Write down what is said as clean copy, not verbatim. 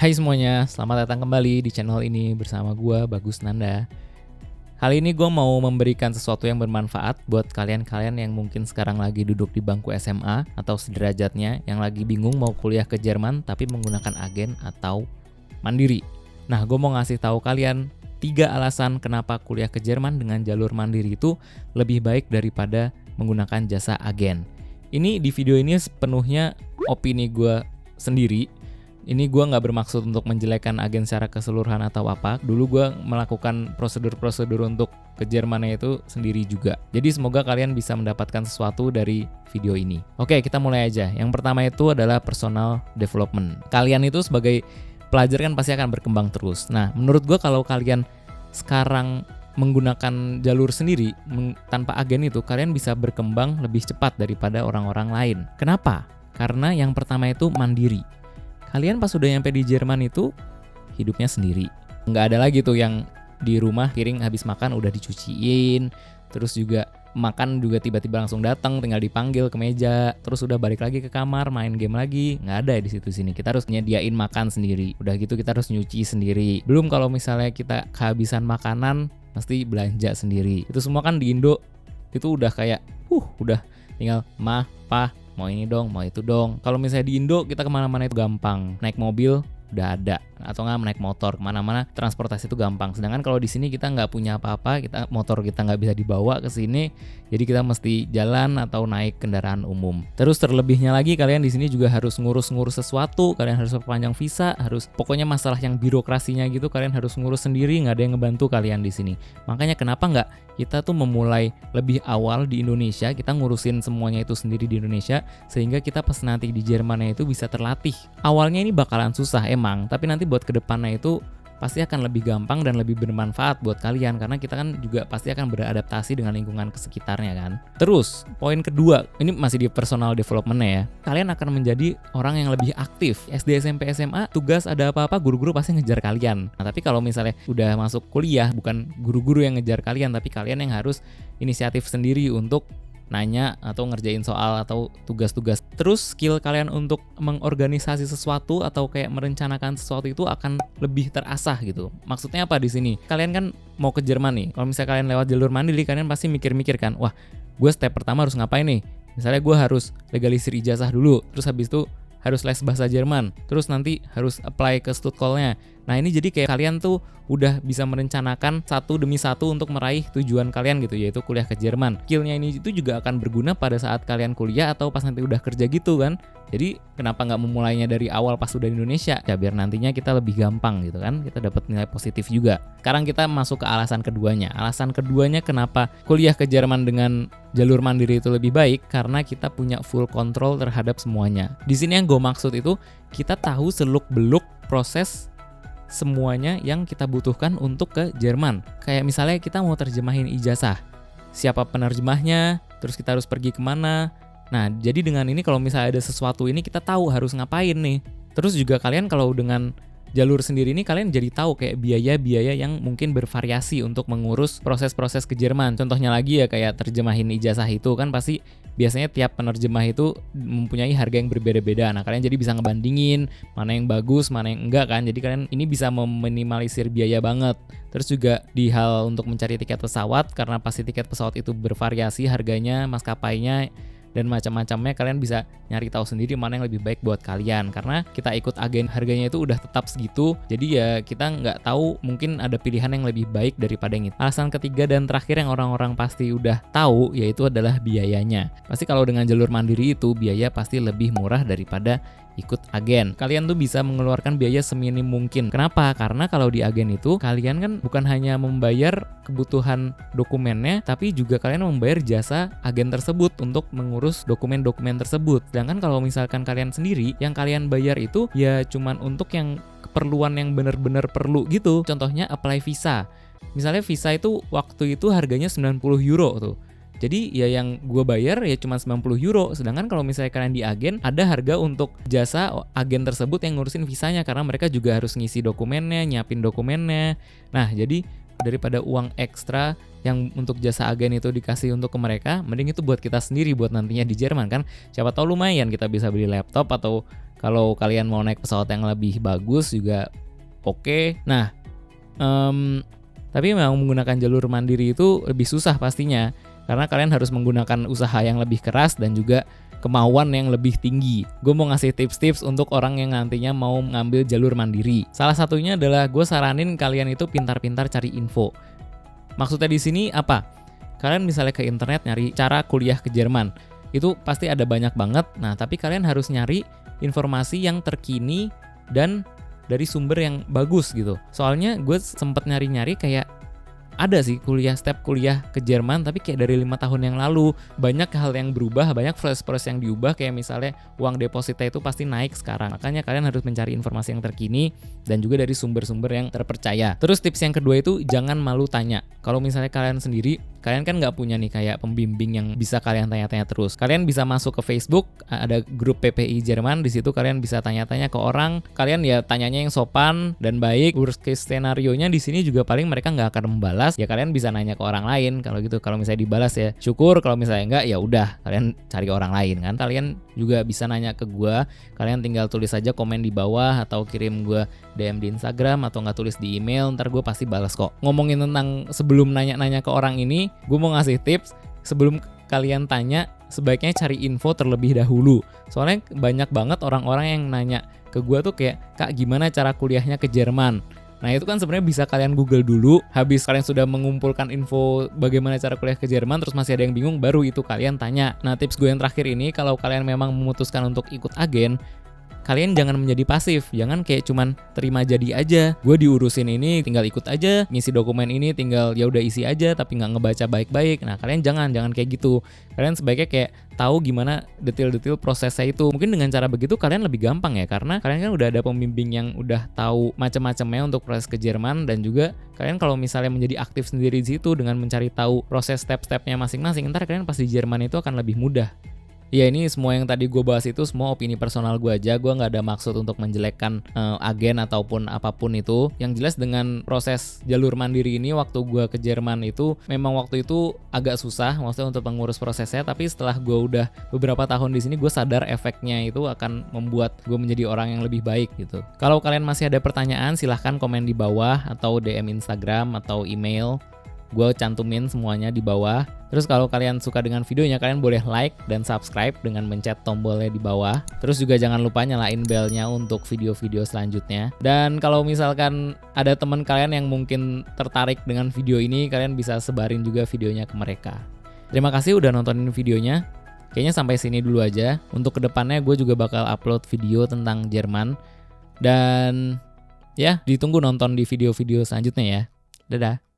Hai semuanya, selamat datang kembali di channel ini bersama gua Bagus Nanda. Kali ini gue mau memberikan sesuatu yang bermanfaat buat kalian-kalian yang mungkin sekarang lagi duduk di bangku SMA atau sederajatnya yang lagi bingung mau kuliah ke Jerman tapi menggunakan agen atau mandiri. Nah, gue mau ngasih tahu kalian 3 alasan kenapa kuliah ke Jerman dengan jalur mandiri itu lebih baik daripada menggunakan jasa agen. Ini di video ini sepenuhnya opini gue sendiri. Ini gue nggak bermaksud untuk menjelekkan agen secara keseluruhan atau apa. Dulu gue melakukan prosedur-prosedur untuk ke Jermannya itu sendiri juga. Jadi semoga kalian bisa mendapatkan sesuatu dari video ini. Oke, kita mulai aja. Yang pertama itu adalah personal development. Kalian itu sebagai pelajar kan pasti akan berkembang terus. Nah, menurut gue kalau kalian sekarang menggunakan jalur sendiri tanpa agen itu, kalian bisa berkembang lebih cepat daripada orang-orang lain. Kenapa? Karena yang pertama itu mandiri. Kalian pas udah nyampe di Jerman itu hidupnya sendiri. Nggak ada lagi tuh yang di rumah piring habis makan udah dicuciin, terus juga makan juga tiba-tiba langsung datang, tinggal dipanggil ke meja, terus udah balik lagi ke kamar main game lagi. Nggak ada di situ sini. Kita harus nyediain makan sendiri. Udah gitu kita harus nyuci sendiri. Belum kalau misalnya kita kehabisan makanan, mesti belanja sendiri. Itu semua kan di Indo itu udah kayak udah tinggal mah, pah, mau ini dong, mau itu dong. Kalau misalnya di Indo kita kemana-mana itu gampang. Naik mobil udah ada, atau nggak naik motor kemana-mana, transportasi itu gampang. Sedangkan kalau di sini kita nggak punya apa-apa, motor kita nggak bisa dibawa ke sini, jadi kita mesti jalan atau naik kendaraan umum. Terus terlebihnya lagi kalian di sini juga harus ngurus-ngurus sesuatu, kalian harus perpanjang visa, pokoknya masalah yang birokrasinya gitu kalian harus ngurus sendiri, nggak ada yang ngebantu kalian di sini. Makanya kenapa nggak kita tuh memulai lebih awal di Indonesia, kita ngurusin semuanya itu sendiri di Indonesia, sehingga kita pas nanti di Jermannya itu bisa terlatih. Awalnya ini bakalan susah emang, tapi nanti buat kedepannya itu pasti akan lebih gampang dan lebih bermanfaat buat kalian, karena kita kan juga pasti akan beradaptasi dengan lingkungan sekitarnya kan. Terus, poin kedua, ini masih di personal development-nya ya. Kalian akan menjadi orang yang lebih aktif. SD, SMP, SMA, tugas ada apa-apa, guru-guru pasti ngejar kalian. Nah, tapi kalau misalnya udah masuk kuliah, bukan guru-guru yang ngejar kalian, tapi kalian yang harus inisiatif sendiri untuk nanya atau ngerjain soal atau tugas-tugas. Terus skill kalian untuk mengorganisasi sesuatu atau kayak merencanakan sesuatu itu akan lebih terasah gitu. Maksudnya apa di sini? Kalian kan mau ke Jerman nih. Kalau misalnya kalian lewat jalur mandiri, kalian pasti mikir-mikir kan, wah, gue step pertama harus ngapain nih? Misalnya gue harus legalisir ijazah dulu, terus habis itu harus les bahasa Jerman, terus nanti harus apply ke Stuttgart-nya. Nah, ini jadi kayak kalian tuh udah bisa merencanakan satu demi satu untuk meraih tujuan kalian gitu, yaitu kuliah ke Jerman. Skillnya ini itu juga akan berguna pada saat kalian kuliah atau pas nanti udah kerja gitu kan. Jadi kenapa nggak memulainya dari awal pas udah di Indonesia? Ya biar nantinya kita lebih gampang gitu kan, kita dapat nilai positif juga. Sekarang kita masuk ke alasan keduanya. Alasan keduanya kenapa kuliah ke Jerman dengan jalur mandiri itu lebih baik, karena kita punya full control terhadap semuanya. Di sini yang gue maksud itu, kita tahu seluk-beluk proses semuanya yang kita butuhkan untuk ke Jerman. Kayak misalnya kita mau terjemahin ijazah, siapa penerjemahnya, terus kita harus pergi kemana. Nah, jadi dengan ini kalau misalnya ada sesuatu ini kita tahu harus ngapain nih. Terus juga kalian kalau dengan jalur sendiri ini kalian jadi tahu kayak biaya-biaya yang mungkin bervariasi untuk mengurus proses-proses ke Jerman. Contohnya lagi ya kayak terjemahin ijazah itu kan pasti biasanya tiap penerjemah itu mempunyai harga yang berbeda-beda. Nah, kalian jadi bisa ngebandingin mana yang bagus, mana yang enggak kan. Jadi kalian ini bisa meminimalisir biaya banget. Terus juga di hal untuk mencari tiket pesawat, karena pasti tiket pesawat itu bervariasi harganya, maskapainya dan macam-macamnya, kalian bisa nyari tahu sendiri mana yang lebih baik buat kalian. Karena kita ikut agen harganya itu udah tetap segitu, jadi ya kita nggak tahu, mungkin ada pilihan yang lebih baik daripada yang itu. Alasan ketiga dan terakhir yang orang-orang pasti udah tahu, yaitu adalah biayanya. Pasti kalau dengan jalur mandiri itu biaya pasti lebih murah daripada ikut agen. Kalian tuh bisa mengeluarkan biaya seminim mungkin. Kenapa? Karena kalau di agen itu kalian kan bukan hanya membayar kebutuhan dokumennya, tapi juga kalian membayar jasa agen tersebut untuk mengurus dokumen-dokumen tersebut. Sedangkan kalau misalkan kalian sendiri, yang kalian bayar itu ya cuman untuk yang keperluan yang benar-benar perlu gitu. Contohnya apply visa. Misalnya visa itu waktu itu harganya 90 euro tuh. Jadi ya yang gue bayar ya cuma 90 euro. Sedangkan kalau misalnya kalian di agen, ada harga untuk jasa agen tersebut yang ngurusin visanya, karena mereka juga harus ngisi dokumennya, nyiapin dokumennya. Nah, jadi daripada uang ekstra yang untuk jasa agen itu dikasih untuk ke mereka, mending itu buat kita sendiri buat nantinya di Jerman kan. Siapa tahu lumayan kita bisa beli laptop atau Kalau kalian mau naik pesawat yang lebih bagus juga oke. Nah, tapi memang menggunakan jalur mandiri itu lebih susah pastinya, karena kalian harus menggunakan usaha yang lebih keras dan juga kemauan yang lebih tinggi. Gue mau ngasih tips-tips untuk orang yang nantinya mau ngambil jalur mandiri. Salah satunya adalah gue saranin kalian itu pintar-pintar cari info. Maksudnya di sini apa? Kalian misalnya ke internet nyari cara kuliah ke Jerman, itu pasti ada banyak banget. Nah, tapi kalian harus nyari informasi yang terkini dan dari sumber yang bagus gitu. Soalnya gue sempet nyari-nyari kayak ada sih step kuliah ke Jerman, tapi kayak dari 5 tahun yang lalu banyak hal yang berubah, banyak proses yang diubah, kayak misalnya uang depositnya itu pasti naik sekarang. Makanya kalian harus mencari informasi yang terkini dan juga dari sumber-sumber yang terpercaya. Terus tips yang kedua itu jangan malu tanya. Kalau misalnya kalian sendiri, kalian kan nggak punya nih kayak pembimbing yang bisa kalian tanya-tanya terus. Kalian bisa masuk ke Facebook, ada grup PPI Jerman, di situ kalian bisa tanya-tanya ke orang. Kalian ya tanyanya yang sopan dan baik. Worst case scenario-nya di sini juga paling mereka nggak akan membalas. Ya kalian bisa nanya ke orang lain. Kalau gitu, kalau misalnya dibalas ya syukur. Kalau misalnya enggak ya udah, kalian cari orang lain kan. Kalian juga bisa nanya ke gua. Kalian tinggal tulis aja komen di bawah atau kirim gua DM di Instagram atau nggak tulis di email. Ntar gue pasti balas kok. Ngomongin tentang sebelum nanya-nanya ke orang ini, gue mau ngasih tips sebelum kalian tanya, sebaiknya cari info terlebih dahulu. Soalnya banyak banget orang-orang yang nanya ke gue tuh kayak, Kak gimana cara kuliahnya ke Jerman? Nah itu kan sebenarnya bisa kalian Google dulu, habis kalian sudah mengumpulkan info bagaimana cara kuliah ke Jerman, terus masih ada yang bingung, baru itu kalian tanya. Nah tips gue yang terakhir ini, kalau kalian memang memutuskan untuk ikut agen, kalian jangan menjadi pasif, jangan kayak cuman terima jadi aja. Gue diurusin ini, tinggal ikut aja, ngisi dokumen ini, tinggal ya udah isi aja, tapi nggak ngebaca baik-baik. Nah kalian jangan kayak gitu. Kalian sebaiknya kayak tahu gimana detail-detail prosesnya itu. Mungkin dengan cara begitu kalian lebih gampang ya, karena kalian kan udah ada pembimbing yang udah tahu macam-macamnya untuk proses ke Jerman, dan juga kalian kalau misalnya menjadi aktif sendiri di situ dengan mencari tahu proses step-stepnya masing-masing, ntar kalian pas di Jerman itu akan lebih mudah. Ya ini semua yang tadi gue bahas itu semua opini personal gue aja. Gue gak ada maksud untuk menjelekkan agen ataupun apapun itu. Yang jelas dengan proses jalur mandiri ini, waktu gue ke Jerman itu memang waktu itu agak susah maksudnya untuk mengurus prosesnya. Tapi setelah gue udah beberapa tahun di sini, gue sadar efeknya itu akan membuat gue menjadi orang yang lebih baik gitu. Kalau kalian masih ada pertanyaan, silahkan komen di bawah atau DM Instagram atau email. Gue cantumin semuanya di bawah. Terus kalau kalian suka dengan videonya, kalian boleh like dan subscribe dengan mencet tombolnya di bawah. Terus juga jangan lupa nyalain belnya untuk video-video selanjutnya. Dan kalau misalkan ada teman kalian yang mungkin tertarik dengan video ini, kalian bisa sebarin juga videonya ke mereka. Terima kasih udah nontonin videonya. Kayaknya sampai sini dulu aja. Untuk kedepannya gue juga bakal upload video tentang Jerman. Dan ya ditunggu nonton di video-video selanjutnya ya. Dadah.